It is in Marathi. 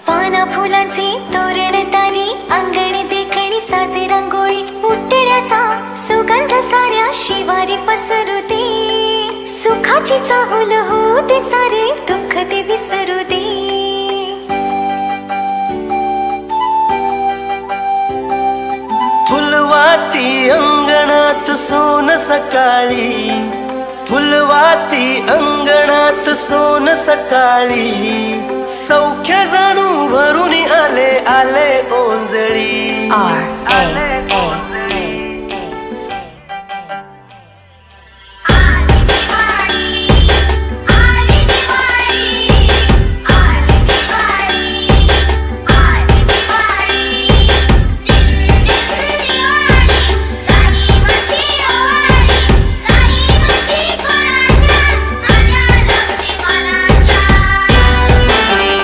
पाना फुलांची तोरण तारी, अंगण देखणी साजे रांगोळी, उठण्याचा सुगंध साऱ्या शिवारी पसरू दे, सुखाची चाहुल होऊ दे, सारे दुःख ते विसरू दे. फुलवाती अंगणात सोन सकाळी, फुलवाती अंगणात सोन सकाळी, सौख्य जाणू भरून आले आले ओंजळी.